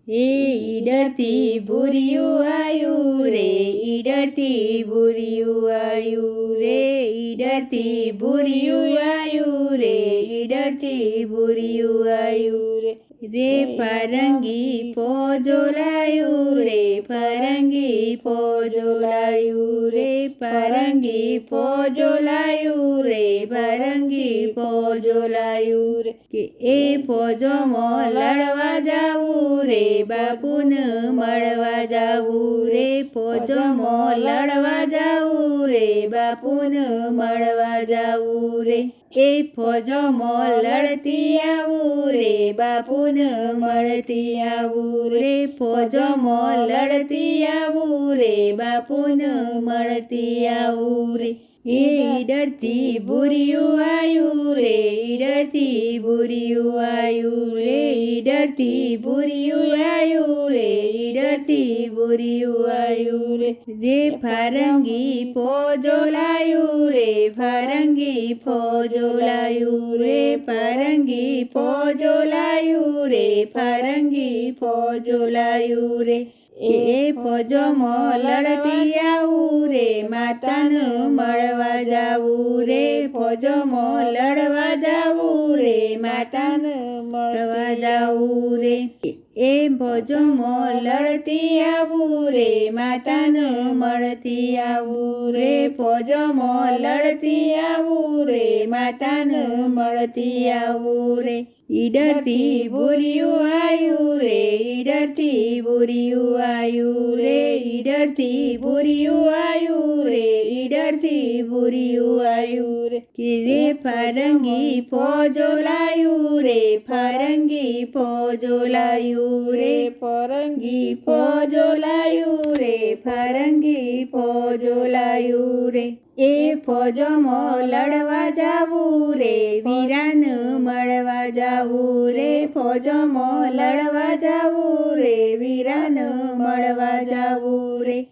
એ ઈડરથી ભૂરિયું આયું રે, ઈડરથી ભૂરિયું આયું રે, ઈડરથી ભૂરિયું આયું રે, ઈડરથી ભૂરિયું આયું રે. રે ફરંગી પોજોલાયું રે, ફરંગી પોજોલાયું રે, ફરંગી પોજોલાયું રે, ફરંગી પોજોલાયું રે. કે એ ફોજોમાં લડવા જાવું રે, બાપુને મળવા જાવું રે, ફોજોમાં લડવા જાવું રે, બાપુને મળવા જાવું રે. એ ફોજોમાં લડતી આવું રે, બાપુને મળતી આવું રે, ફોજોમાં લડતી આવું રે, બાપુને મળતી આવું રે. એ ઈડરથી ભૂરિયું આયું રે, ઈડરથી ભૂરિયું આયું રે, ઈડરથી ભૂરિયું આયું રે, ઈડરથી ભૂરિયું આયું રે. રે ફરંગી પોજોલાયું રે, ફરંગી પોજોલાયું રે, ફરંગી પોજોલાયું રે, ફરંગી પોજોલાયું રે. એ ફોજોમાં લડતી આવું રે, માતાને મળવા જાવું રે, ફોજોમાં લડવા જાવું રે, માતાને મળવા જાવું રે. એ ફોજોમાં લડતી આવું રે, માતાને મળતી આવું રે, ફોજોમાં લડતી આવું રે, માતાને મળતી આવું રે. ઈડરથી ભૂરિયું આયું રે, ઈડરથી ભૂરિયું આયું રે, ઈડરથી ભૂરિયું આયું રે, ઈડરથી ભૂરિયું આયું રે. કે રે ફરંગી પોજોલાયું રે, ફરંગી પોજોલાયું રે, ફરંગી પોજોલાયું રે, ફરંગી પોજોલાયું રે. એ ફોજોમાં લડવા જાવું રે, વીરાને મળવા જાવું રે, ફોજોમાં લડવા જાવું રે, વીરાને મળવા જાવું રે.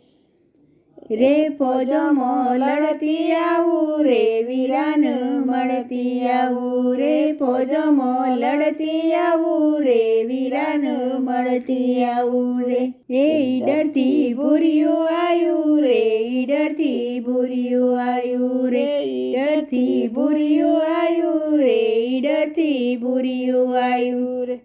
રે ફોજોમાં લડતી આવું રે, વીરાને મળતી આવું રે, ફોજોમાં લડતી આવું રે, વીરાને મળતી આવું રે. એ ઈડરથી ભૂરિયું આયું રે, ઈડરથી ભૂરિયું આયું રે, ઈડરથી ભૂરિયું આયું રે, ઈડરથી ભૂરિયું આયું રે.